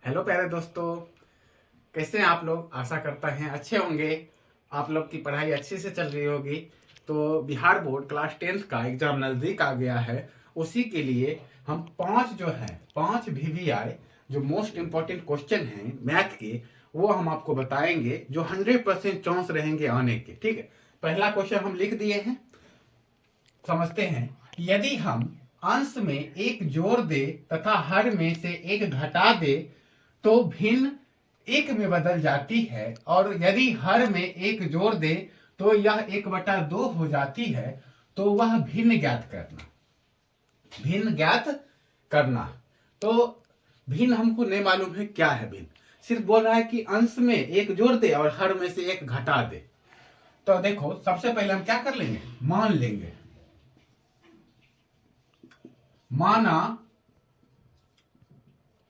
Hello प्यारे दोस्तों, कैसे हैं आप लोग। आशा करता हैं अच्छे होंगे। आप लोग की पढ़ाई अच्छे से चल रही होगी। तो बिहार बोर्ड क्लास 10th का एग्जाम नज़दीक आ गया है। उसी के लिए हम पांच VVI जो मोस्ट इम्पोर्टेंट क्वेश्चन हैं मैथ के, वो हम आपको बताएंगे जो 100% चांस रहेंगे आने के। ठीक है, पहला क्वेश्चन हम लिख दिए हैं, समझते हैं। यदि हम अंश में एक जोड़ दे तथा हर में से एक घटा दे तो भिन्न एक में बदल जाती है, और यदि हर में एक जोड़ दे तो यह 1/2 हो जाती है। तो वह भिन्न ज्ञात करना। तो भिन्न हमको नहीं मालूम है क्या है भिन्न, सिर्फ बोल रहा है कि अंश में एक जोड़ दे और हर में से एक घटा दे। तो देखो, सबसे पहले हम क्या कर लेंगे, मान लेंगे।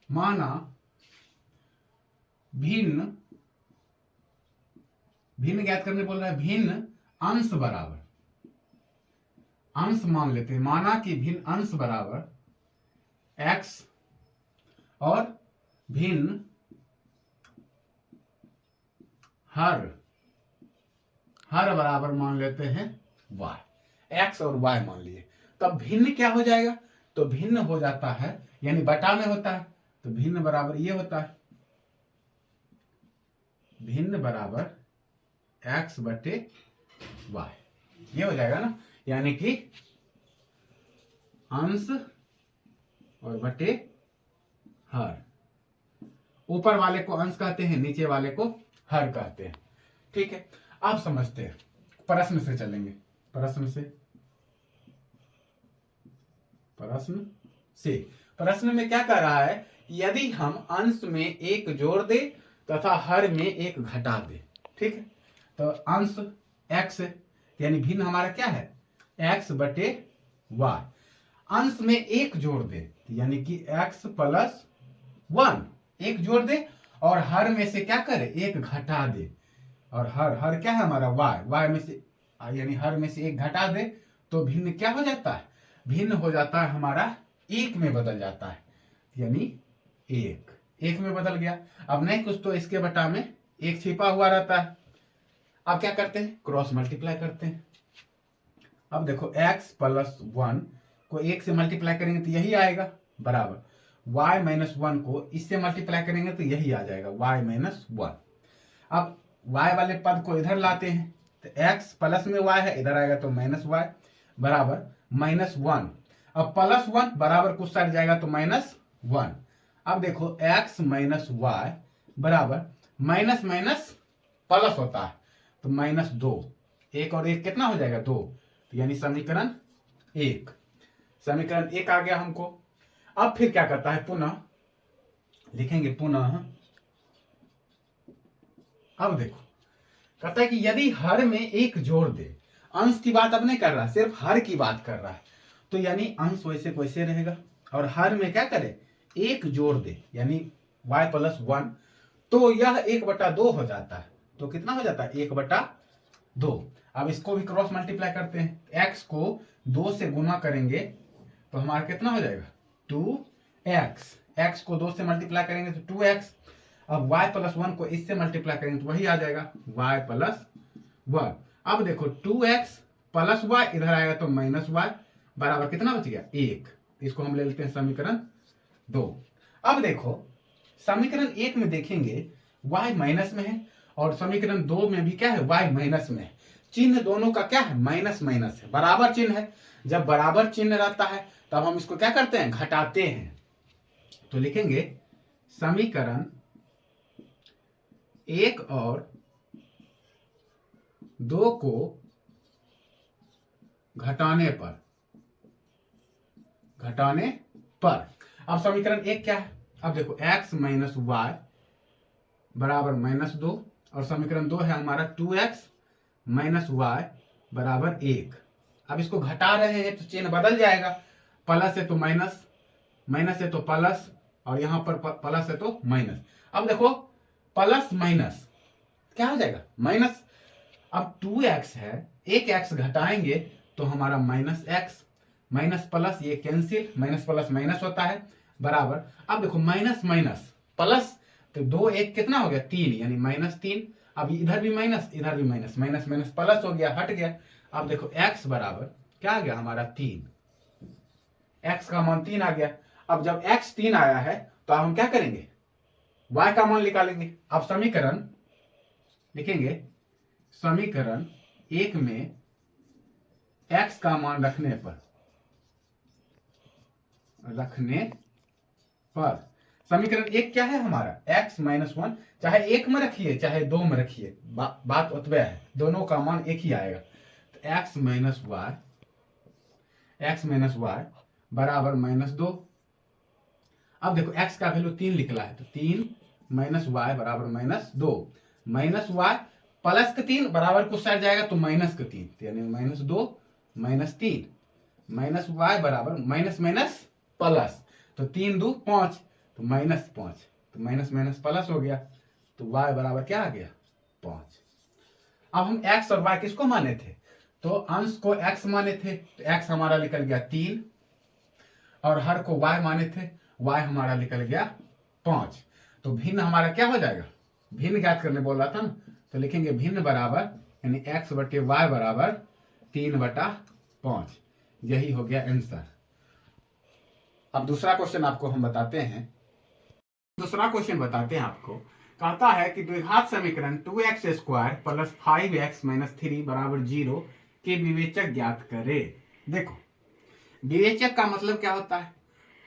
माना भिन्न ज्ञात करने बोल रहा है। भिन्न अंश बराबर, अंश मान लेते हैं। माना कि भिन्न अंश बराबर x और भिन्न हर बराबर मान लेते हैं y। x और y मान लिए, तब भिन्न क्या हो जाएगा, तो भिन्न हो जाता है, यानी बटा में होता है, तो भिन्न बराबर ये होता है, भिन्न बराबर x बटे y। ये हो जाएगा ना, यानी कि अंश और बटे हर। ऊपर वाले को अंश कहते हैं, नीचे वाले को हर कहते हैं। ठीक है, आप समझते हैं। प्रश्न से चलेंगे। प्रश्न में क्या कह रहा है, यदि हम अंश में एक जोड़ दे तथा हर में एक घटा दे। ठीक है, तो अंश x यानी भिन्न हमारा क्या है, x बटे y। अंश में एक जोड़ दे यानी कि x प्लस 1 एक जोड़ दे, और हर में से क्या करे, एक घटा दे। और हर क्या है हमारा y में से, यानी हर में से एक घटा दे, तो भिन्न क्या हो जाता है, भिन्न हो जाता है हमारा एक में बदल जाता है, यानी एक में बदल गया। अब नहीं कुछ तो इसके बटा में एक छिपा हुआ रहता है। अब क्या करते हैं, क्रॉस मल्टीप्लाई करते हैं। अब देखो x प्लस 1 को एक से मल्टीप्लाई करेंगे तो यही आएगा, बराबर y माइनस 1 को इससे मल्टीप्लाई करेंगे तो यही आ जाएगा, y माइनस 1। अब y वाले पद को इधर लाते हैं, तो x प्लस में y है, इधर आएगा तो माइनस y बराबर माइनस 1। अब प्लस 1 बराबर कुछ साइड जाएगा तो माइनस 1। अब देखो x माइनस y बराबर माइनस माइनस प्लस होता है, तो माइनस 2। एक और एक कितना हो जाएगा, 2। तो यानी समीकरण 1 आ गया हमको। अब फिर क्या करता है, पुनः लिखेंगे, पुनः। अब देखो, कहता है कि यदि हर में एक जोड़ दे, अंश की बात अब नहीं कर रहा, सिर्फ हर की बात कर रहा है। तो यानी अंश वैसे को वैसे रहेगा, और हर में क्या करे, एक जोड़ दे, यानी y प्लस 1, तो यह 1/2 हो जाता है। तो कितना हो जाता है, 1/2। अब इसको भी क्रॉस मल्टीप्लाई करते हैं। x को 2 से गुना करेंगे तो हमारा कितना हो जाएगा, 2x। x को 2 से मल्टीप्लाई करेंगे तो 2x। अब y प्लस 1 को इससे मल्टीप्लाई करेंगे तो वही आ जाएगा, y प्लस 1। अब देखो 2x प्लस y इधर आएगा तो माइनस y बराबर कितना बच गया, 1। इसको हम ले लेते हैं समीकरण 2। अब देखो, समीकरण 1 में देखेंगे y माइनस में है, और समीकरण 2 में भी क्या है, y माइनस में है। चिन्ह दोनों का क्या है, माइनस माइनस है, बराबर चिन्ह है। जब बराबर चिन्ह रहता है तब हम इसको क्या करते हैं, घटाते हैं। तो लिखेंगे समीकरण 1 और 2 को घटाने पर। अब समीकरण 1 क्या है, अब देखो x माइनस y बराबर माइनस 2, और समीकरण 2 है हमारा 2x माइनस y बराबर 1। अब इसको घटा रहे हैं तो चिन्ह बदल जाएगा, प्लस है तो माइनस, माइनस है तो प्लस, और यहां पर प्लस है तो माइनस। अब देखो प्लस माइनस क्या हो जाएगा, माइनस। अब 2x है, एक x घटाएंगे तो हमारा माइनस x, माइनस प्लस ये कैंसिल, माइनस प्लस माइनस होता है, बराबर। अब देखो माइनस माइनस प्लस, तो 2 1 कितना हो गया 3, यानी -3। अब इधर भी माइनस, इधर भी माइनस, माइनस माइनस प्लस हो गया, हट गया। अब देखो x बराबर क्या आ गया हमारा 3, x का मान 3 आ गया। अब जब x 3 आया है तो अब हम क्या करेंगे, y का मान निकालेंगे। अब समीकरण लिखेंगे, समीकरण 1 में x का मान रखने पर समीकरण 1 क्या है हमारा, x -1, चाहे 1 में रखिए चाहे 2 में रखिए, बात उतबे है, दोनों का मान एक ही आएगा। तो x -y बराबर -2। अब देखो x का वैल्यू 3 निकला है, तो 3 -y बराबर -2, -y प्लस का 3 बराबर कुछ साइड जाएगा तो माइनस का 3, यानी -2 -3, -y बराबर माइनस माइनस प्लस, तो 3 2 5, तो -5, तो माइनस माइनस प्लस हो गया, तो y बराबर क्या आ गया 5। अब हम x और y किसको माने थे, तो अंश को x माने थे, तो x हमारा निकल गया 3, और हर को y माने थे, y हमारा निकल गया 5। तो भिन्न हमारा क्या हो जाएगा, भिन्न ज्ञात करने बोल रहा था ना, तो लिखेंगे भिन्न बराबर, यानी x बटे y बराबर 3/5, यही हो गया आंसर। अब दूसरा क्वेश्चन आपको हम बताते हैं, दूसरा क्वेश्चन बताते हैं आपको। कहता है कि द्विघात समीकरण 2x² प्लस 5x - 3 बराबर 0 के विवेचक ज्ञात करे। देखो विवेचक का मतलब क्या होता है,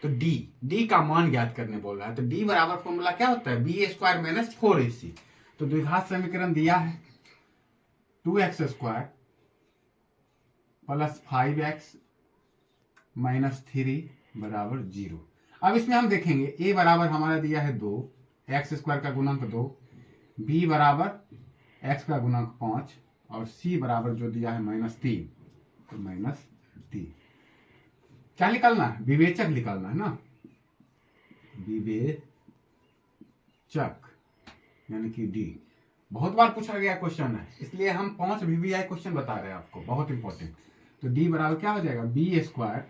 तो d का मान ज्ञात करने बोल रहा है, तो d बराबर फॉर्मूला क्या होता है, b² - 4ac। तो द्विघात समीकरण दिया है 2x² प्लस 5x - 3 बराबर 0। अब इसमें हम देखेंगे a बराबर हमारा दिया है 2, x² का गुणांक 2, b बराबर x का गुणांक 5, और c बराबर जो दिया है -3, तो -3। क्या निकालना है, विवेचक निकालना है ना, विवेचक यानी कि d। बहुत बार पूछा गया क्वेश्चन है, इसलिए हम 5 VVI क्वेश्चन बता रहे हैं आपको, बहुत इंपॉर्टेंट। तो d बराबर क्या हो जाएगा, b²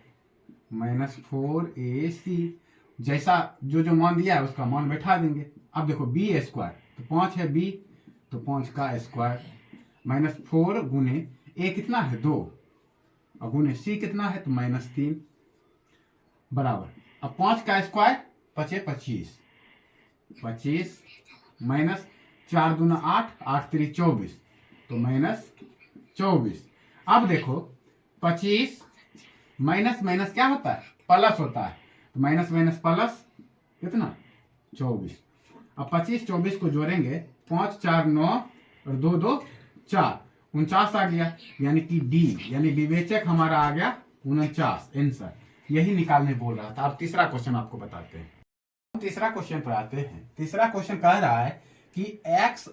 -4ac, जैसा जो मान दिया है उसका मान बैठा देंगे। अब देखो b² तो 5 है b, तो 5 का स्क्वायर, -4 गुने a कितना है 2, और गुने c कितना है तो -3 बराबर। अब 5 का स्क्वायर 5 25, 25 माइनस 4 दूना 8, 8 3 24, तो -24। अब देखो 25 माइनस माइनस क्या होता है, प्लस होता है, तो माइनस माइनस प्लस कितना 24। अब 25 24 को जोड़ेंगे, 5 4 9 और 2 2 4, 49 आ गया, यानी कि डी यानी विवेचक हमारा आ गया 49 आंसर, यही निकालने बोल रहा था। अब तीसरा क्वेश्चन आपको बताते हैं, तीसरा क्वेश्चन पर आते हैं। तीसरा क्वेश्चन कह रहा है कि x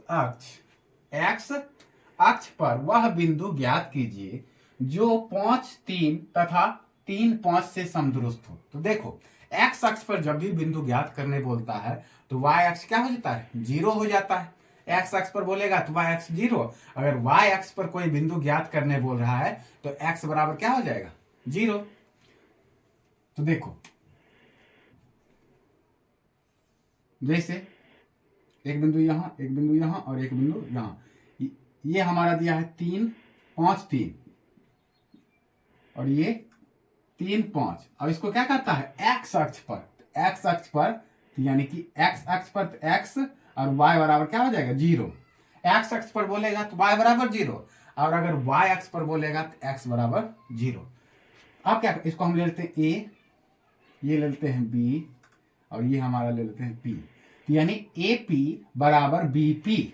अक्ष पर वह बिंदु ज्ञात कीजिए जो 5 3 तथा 3 5 से समदुरुस्त हो। तो देखो x अक्ष पर जब भी बिंदु ज्ञात करने बोलता है तो y अक्ष क्या हो जाता है, 0 हो जाता है। x अक्ष पर बोलेगा तो y अक्ष 0, अगर y अक्ष पर कोई बिंदु ज्ञात करने बोल रहा है तो x बराबर क्या हो जाएगा 0। तो देखो जैसे एक बिंदु यहां, एक बिंदु यहां और एक बिंदु यहां, ये हमारा दिया है 3 5 3, और ये 3 5। अब इसको क्या कहता है x अक्ष पर, x अक्ष पर यानी कि x अक्ष पर x और y बराबर क्या हो जाएगा 0। x अक्ष पर बोलेगा तो y बराबर 0, और अगर y अक्ष पर बोलेगा तो x बराबर 0। अब क्या, इसको हम ले लेते हैं a, ये ले लेते हैं b, और ये हमारा ले लेते हैं p, यानी AP बराबर BP,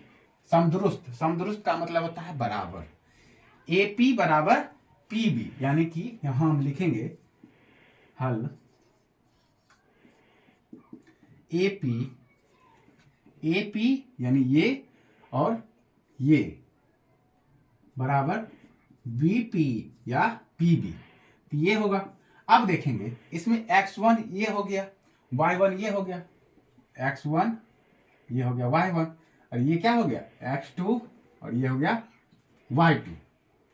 समदुरुस्त। समदुरुस्त का मतलब होता है बराबर, AP बराबर PB, यानी कि यहां हम लिखेंगे हल AP यानी ये और ये बराबर BP या PB, तो ये होगा। अब देखेंगे इसमें x1 ये हो गया, y1 ये हो गया, x1 ये हो गया y1, और ये क्या हो गया x2, और ये हो गया y2,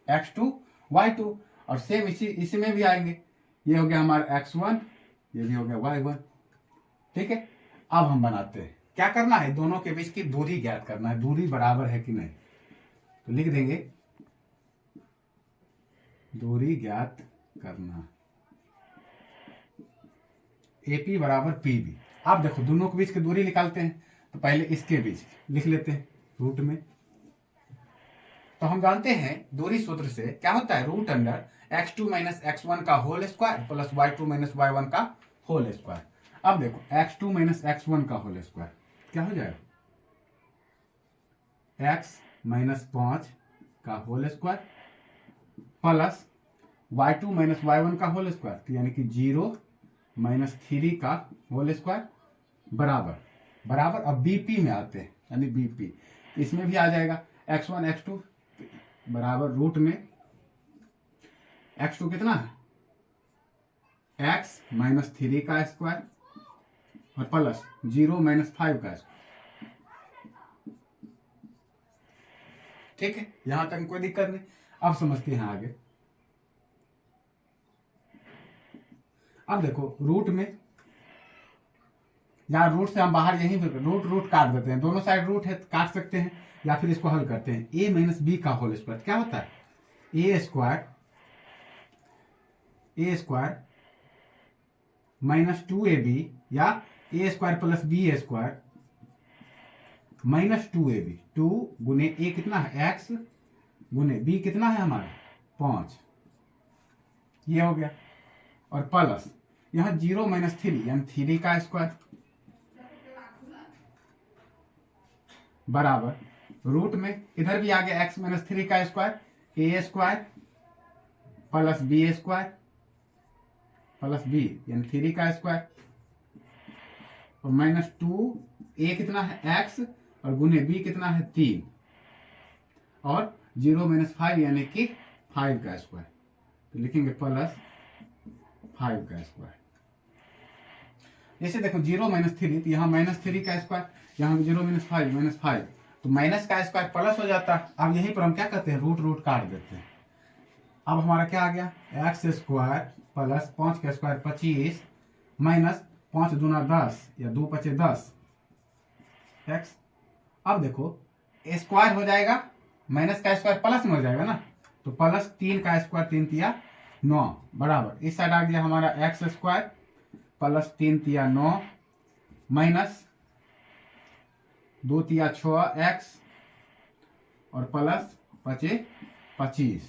x2 y2, और सेम इसी में भी आएंगे, ये हो गया हमारा x1, ये भी हो गया y1। ठीक है, अब हम बनाते हैं, क्या करना है, दोनों के बीच की दूरी ज्ञात करना है, दूरी बराबर है कि नहीं। तो लिख देंगे दूरी ज्ञात करना, AP बराबर PB। अब देखो दोनों के बीच की दूरी निकालते हैं, तो पहले इसके बीच लिख लेते हैं रूट में। तो हम जानते हैं दूरी सूत्र से क्या होता है, root under x2 minus x1 का whole square plus y2 minus y1 का होल स्क्वायर। अब देखो x2 माइनस x1 का होल स्क्वायर क्या हो जाएगा, x माइनस 5 का whole square plus y2 minus y1 का होल स्क्वायर, तो यानी कि 0 माइनस 3 का होल स्क्वायर बराबर बराबर। अब BP में आते हैं, यानी BP इसमें भी आ जाएगा x1 x2 बराबर रूट में x2 कितना है, x माइनस 3 का स्क्वायर और प्लस 0 माइनस 5 का स्क्वायर। ठीक है, यहां तक कोई दिक्कत नहीं। अब समझते हैं आगे। अब देखो रूट में, या रूट से हम बाहर यहीं रूट काट देते हैं, दोनों साइड रूट है काट सकते हैं, या फिर इसको हल करते हैं। a माइनस बी का होल स्क्वायर क्या होता है, ए स्क्वायर माइनस 2ab या a square plus B square minus 2ab। 2 गुने a कितना है x गुने b कितना है हमारा 5, ये हो गया। और प्लस यहाँ 0 माइनस 3 यानी 3 का स्क्वायर बराबर रूट में इधर भी आ गया x माइनस 3 का square, a square plus b square plus b यानी 3 का स्क्वायर और माइनस 2a कितना है x और गुने b कितना है 3 और 0 माइनस 5 यानी कि 5 का स्क्वायर, तो लिखेंगे प्लस 5 का स्क्वायर। जैसे देखो 0 माइनस 3, तो यहाँ माइनस 3 का स्क्वायर, यहाँ 0 माइनस 5 तो माइनस का स्क्वायर प्लस हो जाता है। अब यहीं पर हम क्या करते हैं, रूट काट देते हैं। अब हमारा क्या आ गया, एक्स स्क्वायर प्लस 5 का स्क्वायर 25 माइनस 5 दूना 10 या 2 पचे 10 एक्स। अब देखो स्क्वायर हो जाएगा, माइनस का स्क्वायर प्लस में हो जाएगा ना, तो प्लस 3 का स्क्वायर 3 तिया 9 बराबर इस साइड आ गया हमारा एक्स स्क्वायर प्लस 3 तिया 9 माइनस 2 तिया 6 एक्स और प्लस 25।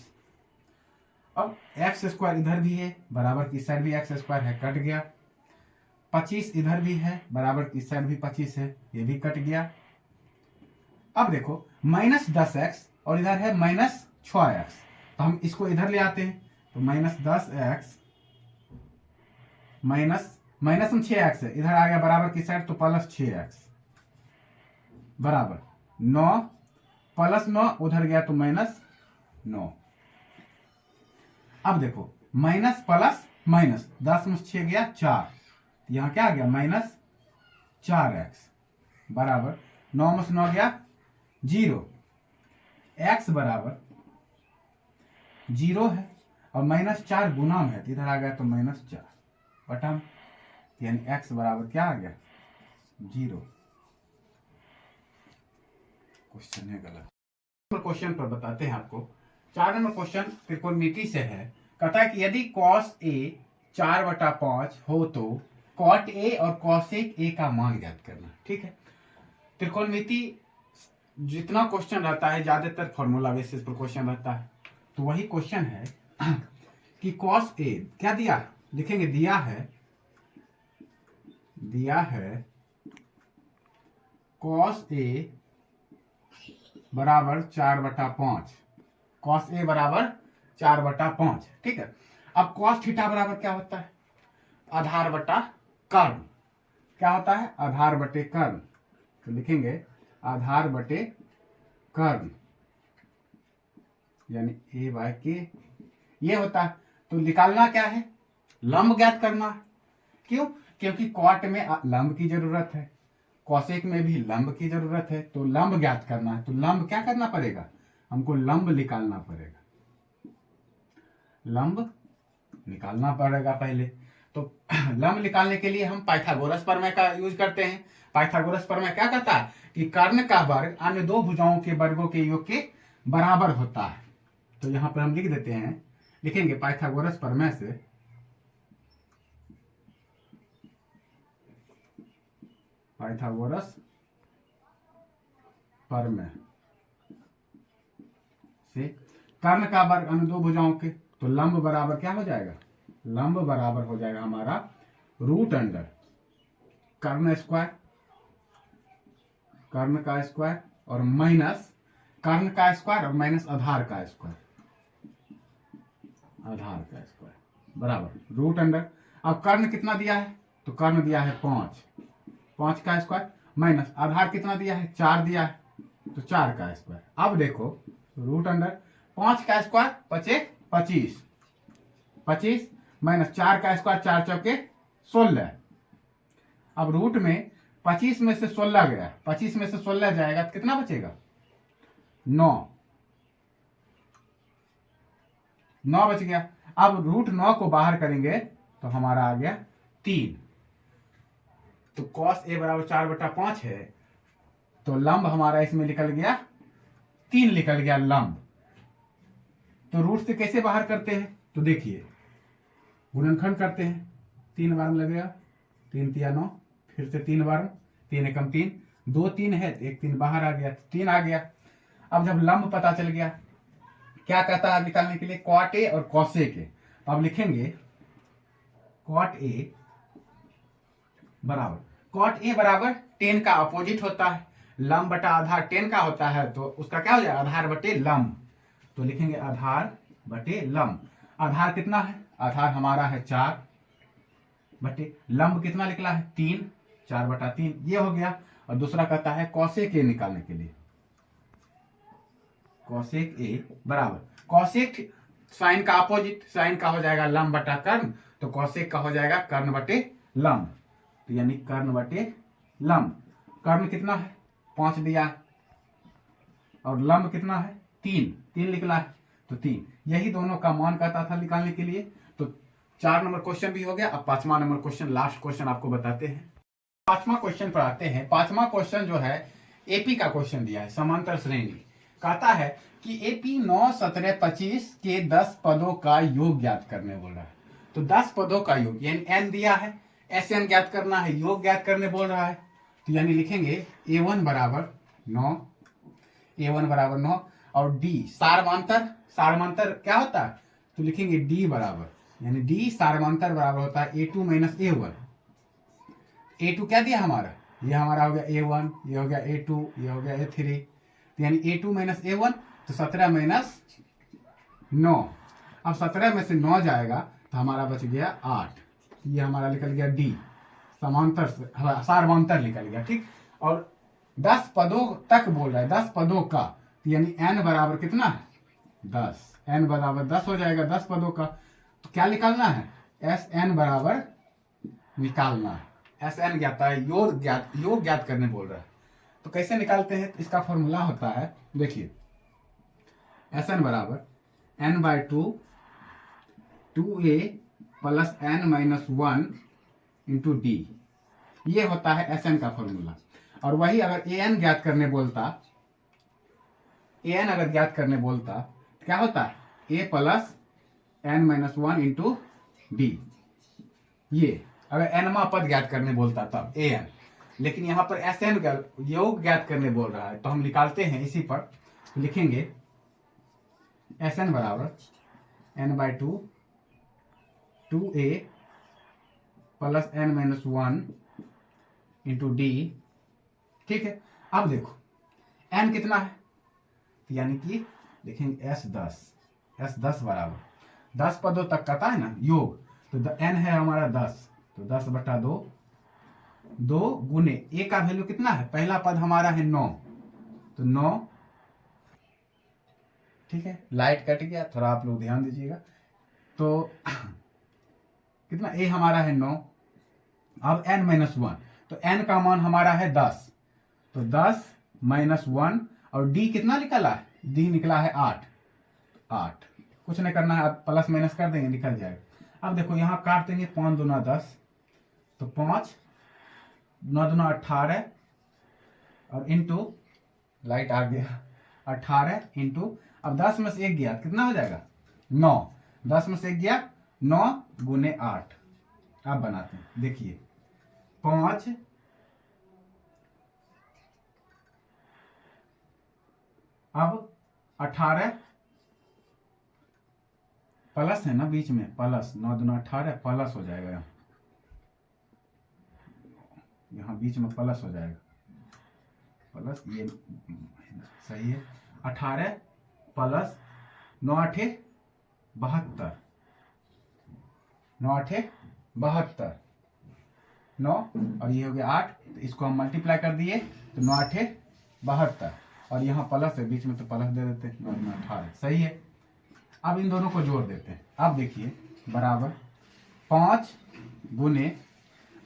अब एक्स स्क्वायर इधर भी है बराबर की साइड भी एक्स स्क्वायर है, कट गया। 25 इधर भी है बराबर की साइड भी 25 है, ये भी कट गया। अब देखो माइनस 10x और इधर है माइनस 6x, तो हम इसको इधर ले आते हैं, तो माइनस 10x माइनस हम 6x है, इधर आ गया बराबर की साइड तो प्लस 6x बराबर 9 प्लस 9 उधर गया तो माइनस 9। अब देखो माइनस प्लस माइनस 10 में 6 गया 4, यहां क्या आ गया माइनस 4x बराबर 9 में 9 गया 0, x बराबर 0 है और माइनस 4 गुना में है, तो इधर आ गया तो माइनस 4 बटा में, यानी x बराबर क्या आ गया 0। क्वेश्चन है गलत। क्वेश्चन पर बताते हैं आपको। 4 नंबर क्वेश्चन त्रिकोणमिति से है। कहता है कि यदि cos a 4/5 हो तो cot a और cosec a का मान ज्ञात करना। ठीक है, त्रिकोणमिति जितना क्वेश्चन रहता है ज्यादातर फॉर्मूला बेसिस पर क्वेश्चन रहता है, तो वही क्वेश्चन है कि cos a क्या दिया, लिखेंगे दिया है cos a बराबर 4/5, cos a बराबर 4/5। ठीक है, अब cos थीटा बराबर क्या होता है, आधार बटा कर्ण। क्या होता है, आधार बटे कर्ण, तो लिखेंगे आधार बटे कर्ण यानी a/k ये होता है। तो निकालना क्या है, लंब ज्ञात करना है। क्यों, क्योंकि कॉट में लंब की जरूरत है, कौशिक में भी लंब की जरूरत है, तो लंब ज्ञात करना है। तो लंब क्या करना पड़ेगा, हमको लंब निकालना पड़ेगा, लंब निकालना पड़ेगा पहले। तो लंब निकालने के लिए हम पाइथागोरस प्रमेय का यूज करते हैं। पाइथागोरस प्रमेय क्या कहता है कि कर्ण का वर्ग अन्य दो भुजाओं के वर्गों के योग के बराबर होता है। तो यहां पर हम लिख देते हैं, लिखेंगे पाइथागोरस प्रमेय से पाइथागोरस प्रमेय से कर्ण का वर्ग अन्य दो भुजाओं के, तो लंब बराबर क्या हो जाएगा, लंब बराबर हो जाएगा हमारा रूट अंडर कर्ण स्क्वायर, कर्ण का स्क्वायर और माइनस कर्ण का स्क्वायर और माइनस आधार का स्क्वायर, आधार का स्क्वायर बराबर रूट अंडर। अब कर्ण कितना दिया है, तो कर्ण दिया है 5, 5 का स्क्वायर माइनस आधार कितना दिया है, 4 दिया है, तो 4 का स्क्वायर। अब देखो रूट अंडर 5 का स्क्वायर बचे 25, 25 माइनस 4 का स्क्वायर 4 चौके 16। अब रूट में 25 में से 16 गया, 25 में से 16 जाएगा तो कितना बचेगा, 9, 9 बच गया। अब रूट 9 को बाहर करेंगे तो हमारा आ गया 3। तो cos a बराबर 4/5 है, तो लंब हमारा इसमें निकल गया 3 निकल गया लंब। तो रूट से कैसे बाहर करते हैं, तो देखिए गुणनखंड करते हैं, 3 बार में लगेगा, 3 तिया 9, फिर से 3 बार, 3 एकम 3, 2 3 है तो 1 3 बाहर आ गया, 3 आ गया। अब जब लंब पता चल गया, क्या कहता है निकालने के लिए, cot a और cos a के, तो अब लिखेंगे cot a बराबर, cot a बराबर tan का अपोजिट होता है, लंब बटा आधार tan का होता है, तो उसका क्या हो जाएगा, आधार बटे लंब। तो लिखेंगे आधार बटे लंब। आधार कितना है, आधार हमारा है 4 बटे लंब कितना निकला है 3, 4/3 ये हो गया। और दूसरा कहता है cosec a निकालने के लिए, cosec a बराबर cosec साइन का अपोजिट, साइन का हो जाएगा लंब बटा कर्ण, तो cosec का हो जाएगा कर्ण बटे लंब, तो यानी कर्ण बटे लंब। कर्ण कितना है 5 दिया और लंब कितना है 3, 3 निकला है, तो 3, यही दोनों का मान कहता था निकालने के लिए। तो 4 नंबर क्वेश्चन भी हो गया। अब 5वां नंबर क्वेश्चन, लास्ट क्वेश्चन आपको बताते हैं। 5वां क्वेश्चन पर आते हैं। 5वां क्वेश्चन जो है एपी का क्वेश्चन दिया है, समांतर श्रेणी। कहता है कि एपी 9 17 25 के 10 पदों का योग ज्ञात करने बोल रहा है। तो 10 पदों का योग यानी n दिया है, SN ज्ञात करना है, योग ज्ञात करने बोल रहा है। तो यानी लिखेंगे A1 बराबर 9, A1 बराबर 9 और D सारमांतर, सारमांतर क्या होता है, तो लिखेंगे D बराबर, यानी D सारमांतर बराबर होता है A2 माइनस A1। A2 क्या दिया हमारा, ये हमारा हो गया A1, ये हो गया A2, ये हो गया A3, तो यानी A2 माइनस A1, तो 17 माइनस 9। अब 17 में से 9 जाएगा तो हमारा बच गया 8, ये हमारा निकल गया D समांतर सारमांतर निकल गया, ठीक। और 10 पदों तक बोल रहा है, 10 पदों का, तो यानी n बराबर कितना है 10, n बराबर 10 हो जाएगा 10 पदों का। तो क्या निकालना है, SN बराबर निकालना है, SN ज्ञात है, योग ज्ञात करने बोल रहा है। तो कैसे निकालते हैं, तो इसका फॉर्मूला होता है, देखिए SN बराबर n/2 2a plus n-1 into D, ये होता है SN का फॉर्मूला। और वही अगर AN ज्ञात करने बोलता, AN अगर ज्ञात करने बोलता क्या होता है, A plus n-1 into D, ये अगर nवां पद ज्ञात करने बोलता तब AN। लेकिन यहाँ पर SN योग ज्ञात करने बोल रहा है, तो हम निकालते हैं इसी पर, लिखेंगे SN बराबर n/2 2a plus n-1 into D, ठीक है। अब देखो n कितना है, तो यानी कि देखेंगे S10 बराबर 10 पदों तक कहता है ना योग, तो n है हमारा 10, तो 10/2, 2 गुने a का वैल्यू कितना है, पहला पद हमारा है 9, तो 9, ठीक है। लाइट कट गया, थोड़ा आप लोग ध्यान दीजिएगा। तो कितना a हमारा है 9, अब n-1, तो n का मान हमारा है 10, तो 10 -1 और d कितना निकला है, d निकला है 8, कुछ नहीं करना है, आप प्लस माइनस कर देंगे निकल जाएगा। अब देखो यहाँ काट देंगे, 5 दूना 10, तो 5 9 दूना 18 और इंटू लाइट आ गया 18 इंटू, अब 10 में से 1 गया कितना हो जाएगा 9, 10 में से 1 गया 9 गुने 8। अब बनाते हैं, देखिए 5 अब 18 प्लस है ना बीच में, प्लस 9 दूना 18 प्लस हो जाएगा, यहाँ बीच में प्लस हो जाएगा, प्लस ये सही है। 18 प्लस 9 8 72, 9 8 72, 9 और ये हो गया 8, तो इसको हम मल्टीप्लाई कर दिए तो 9 8 72, और यहाँ प्लस है बीच में तो प्लस दे देते हैं, 9 9 18 सही है। अब इन दोनों को जोड़ देते हैं। अब देखिए बराबर 5 गुने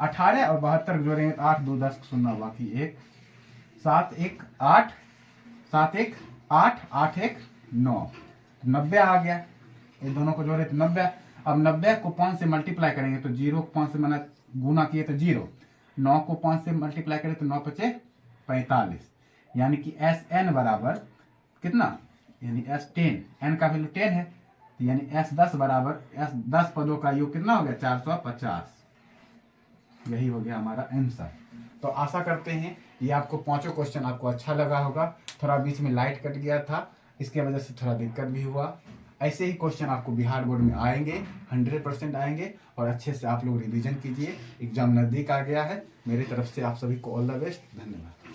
18 और 72 जोड़ेंगे तो 8 2 10 0 बाकी 1, 7 1 8, 7 1 8, 8 1 9, 90 आ गया। इन दोनों को जोड़े तो 90। अब 90 को 5 से मल्टीप्लाई करेंगे तो 0 को 5 से मैंने गुना किए तो 0, 9 को 5 से मल्टीप्लाई करें तो 9 5 45, यानी कि एस एन बराबर कितना, यानी एस 10, एन का वैल्यू 10 है, तो यानी एस 10 बराबर एस 10 पदों का योग कितना हो गया 450। यही हो गया हमारा आंसर। तो आशा करते हैं ये आपको पांचों क्वेश्चन आपको अच्छा लगा होगा। थोड़ा बीच में लाइट कट गया था, इसके वजह से थोड़ा दिक्कत भी हुआ। ऐसे ही क्वेश्चन आपको बिहार बोर्ड में आएंगे, 100% आएंगे, और अच्छे से आप लोग रिवीजन कीजिए। एग्जाम नज़दीक आ गया है। मेरी तरफ से आप सभी को ऑल द बेस्ट, धन्यवाद।